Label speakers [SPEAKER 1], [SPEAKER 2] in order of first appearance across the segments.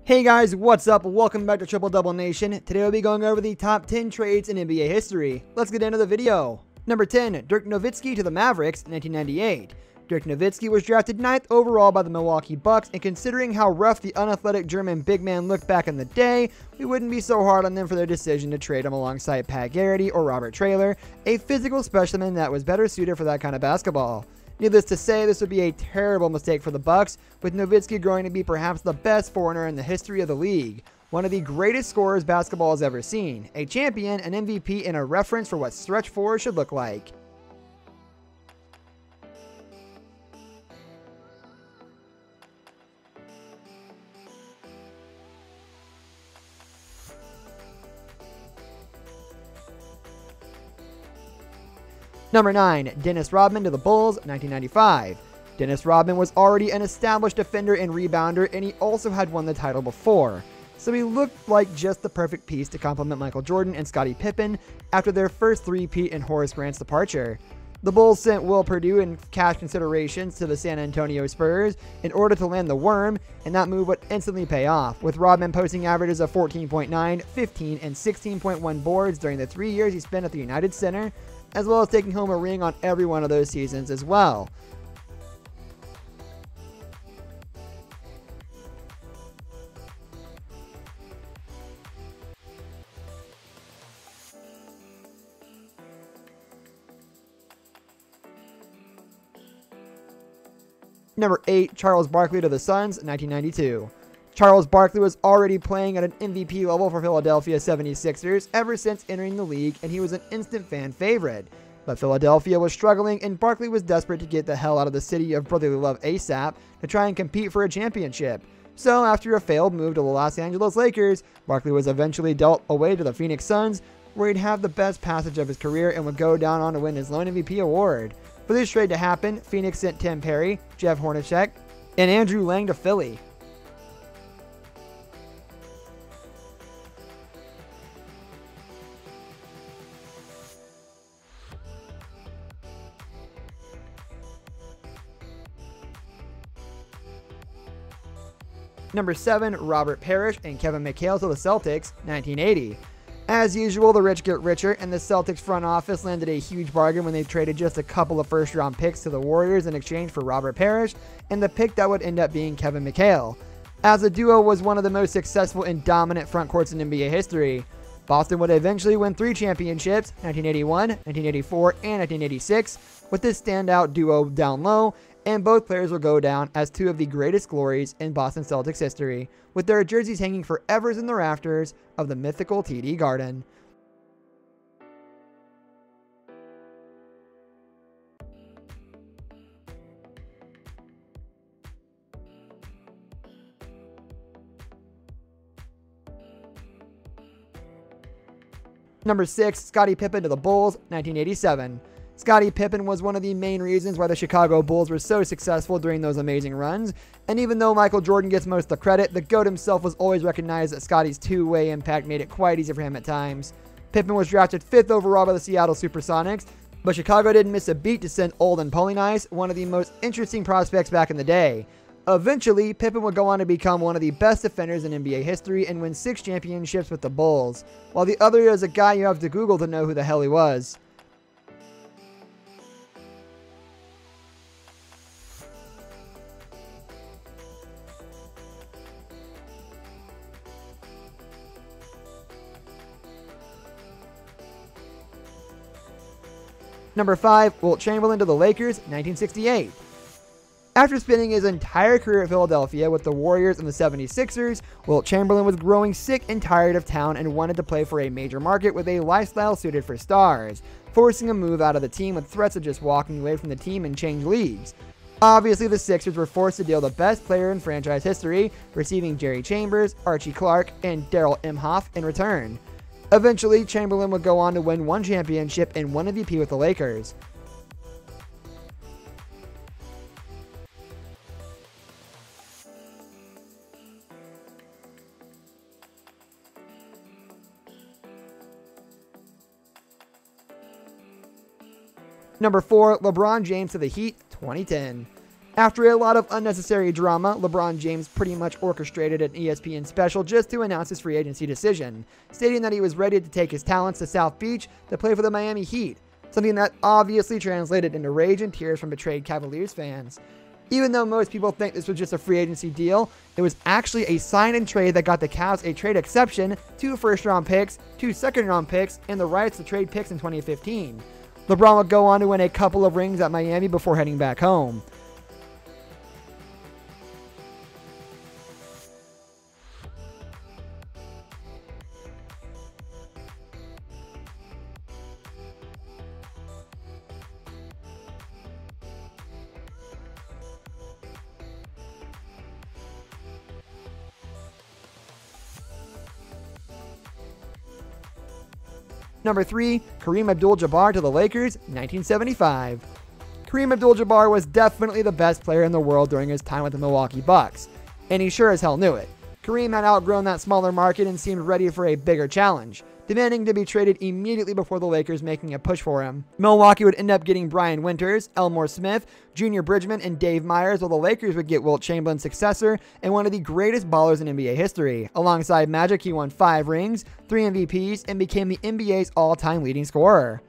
[SPEAKER 1] Hey guys, what's up? Welcome back to Triple Double Nation. Today we'll be going over the top 10 trades in NBA history. Let's get into the video. Number 10, Dirk Nowitzki to the Mavericks, 1998. Dirk Nowitzki was drafted 9th overall by the Milwaukee Bucks, and considering how rough the unathletic German big man looked back in the day, we wouldn't be so hard on them for their decision to trade him alongside Pat Garrity or Robert Traylor, a physical specimen that was better suited for that kind of basketball. Needless to say, this would be a terrible mistake for the Bucks, with Nowitzki growing to be perhaps the best foreigner in the history of the league, one of the greatest scorers basketball has ever seen, a champion, an MVP, and a reference for what stretch fours should look like. Number 9, Dennis Rodman to the Bulls, 1995. Dennis Rodman was already an established defender and rebounder, and he also had won the title before, so he looked like just the perfect piece to complement Michael Jordan and Scottie Pippen after their first three-peat and Horace Grant's departure. The Bulls sent Will Perdue in cash considerations to the San Antonio Spurs in order to land the worm, and that move would instantly pay off, with Rodman posting averages of 14.9, 15, and 16.1 boards during the 3 years he spent at the United Center, as well as taking home a ring on every one of those seasons as well. Number 8, Charles Barkley to the Suns, 1992. Charles Barkley was already playing at an MVP level for Philadelphia 76ers ever since entering the league, and he was an instant fan favorite. But Philadelphia was struggling, and Barkley was desperate to get the hell out of the city of brotherly love ASAP to try and compete for a championship. So after a failed move to the Los Angeles Lakers, Barkley was eventually dealt away to the Phoenix Suns, where he'd have the best passage of his career and would go down on to win his lone MVP award. For this trade to happen, Phoenix sent Tim Perry, Jeff Hornacek, and Andrew Lang to Philly. Number 7, Robert Parish and Kevin McHale to the Celtics, 1980. As usual, the rich get richer, and the Celtics front office landed a huge bargain when they traded just a couple of first-round picks to the Warriors in exchange for Robert Parish, and the pick that would end up being Kevin McHale. As a duo was one of the most successful and dominant front courts in NBA history. Boston would eventually win 3 championships, 1981, 1984, and 1986, with this standout duo down low, and both players will go down as 2 of the greatest glories in Boston Celtics history, with their jerseys hanging forever in the rafters of the mythical TD Garden. Number 6, Scottie Pippen to the Bulls, 1987. Scottie Pippen was one of the main reasons why the Chicago Bulls were so successful during those amazing runs, and even though Michael Jordan gets most of the credit, the GOAT himself was always recognized that Scottie's two-way impact made it quite easy for him at times. Pippen was drafted 5th overall by the Seattle Supersonics, but Chicago didn't miss a beat to send Olden Polynice, one of the most interesting prospects back in the day. Eventually, Pippen would go on to become one of the best defenders in NBA history and win 6 championships with the Bulls, while the other is a guy you have to Google to know who the hell he was. Number 5, Wilt Chamberlain to the Lakers, 1968. After spending his entire career at Philadelphia with the Warriors and the 76ers, Wilt Chamberlain was growing sick and tired of town and wanted to play for a major market with a lifestyle suited for stars, forcing a move out of the team with threats of just walking away from the team and change leagues. Obviously, the Sixers were forced to deal the best player in franchise history, receiving Jerry Chambers, Archie Clark, and Darrell Imhoff in return. Eventually, Chamberlain would go on to win 1 championship and 1 MVP with the Lakers. Number 4, LeBron James to the Heat, 2010. After a lot of unnecessary drama, LeBron James pretty much orchestrated an ESPN special just to announce his free agency decision, stating that he was ready to take his talents to South Beach to play for the Miami Heat, something that obviously translated into rage and tears from betrayed Cavaliers fans. Even though most people think this was just a free agency deal, it was actually a sign and trade that got the Cavs a trade exception, 2 first-round picks, 2 second-round picks, and the rights to trade picks in 2015. LeBron would go on to win a couple of rings at Miami before heading back home. Number 3, Kareem AbdulJabbar to the Lakers, 1975. Kareem AbdulJabbar was definitely the best player in the world during his time with the Milwaukee Bucks, and he sure as hell knew it. Kareem had outgrown that smaller market and seemed ready for a bigger challenge, demanding to be traded immediately before the Lakers making a push for him. Milwaukee would end up getting Brian Winters, Elmore Smith, Junior Bridgman, and Dave Myers, while the Lakers would get Wilt Chamberlain's successor and one of the greatest ballers in NBA history. Alongside Magic, he won 5 rings, 3 MVPs, and became the NBA's all-time leading scorer.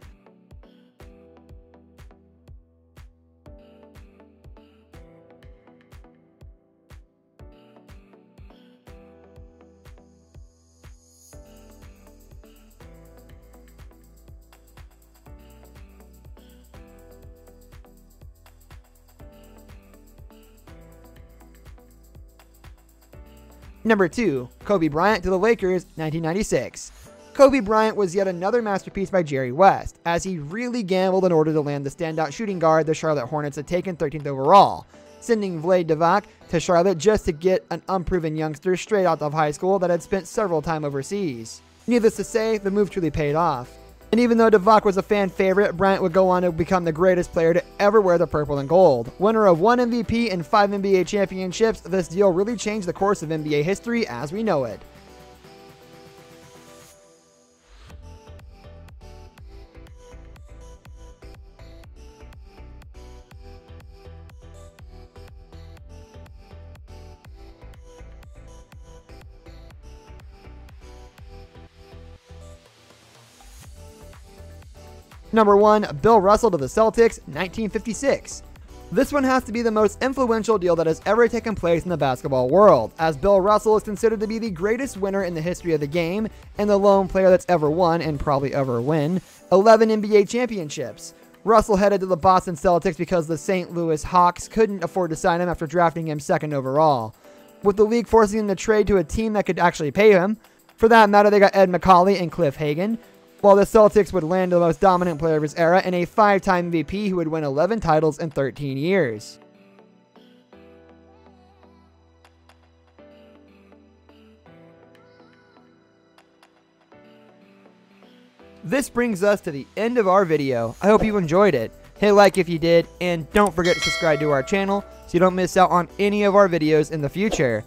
[SPEAKER 1] Number 2, Kobe Bryant to the Lakers, 1996. Kobe Bryant was yet another masterpiece by Jerry West, as he really gambled in order to land the standout shooting guard the Charlotte Hornets had taken 13th overall, sending Vlade Divac to Charlotte just to get an unproven youngster straight out of high school that had spent several time overseas. Needless to say, the move truly paid off. And even though Divac was a fan favorite, Bryant would go on to become the greatest player to ever wear the purple and gold. Winner of 1 MVP and 5 NBA championships, this deal really changed the course of NBA history as we know it. Number 1, Bill Russell to the Celtics, 1956. This one has to be the most influential deal that has ever taken place in the basketball world, as Bill Russell is considered to be the greatest winner in the history of the game and the lone player that's ever won, and probably ever win, 11 NBA championships. Russell headed to the Boston Celtics because the St. Louis Hawks couldn't afford to sign him after drafting him 2nd overall, with the league forcing him to trade to a team that could actually pay him. For that matter, they got Ed McHale and Cliff Hagan, while the Celtics would land the most dominant player of his era and a 5-time MVP who would win 11 titles in 13 years. This brings us to the end of our video. I hope you enjoyed it. Hit like if you did, and don't forget to subscribe to our channel so you don't miss out on any of our videos in the future.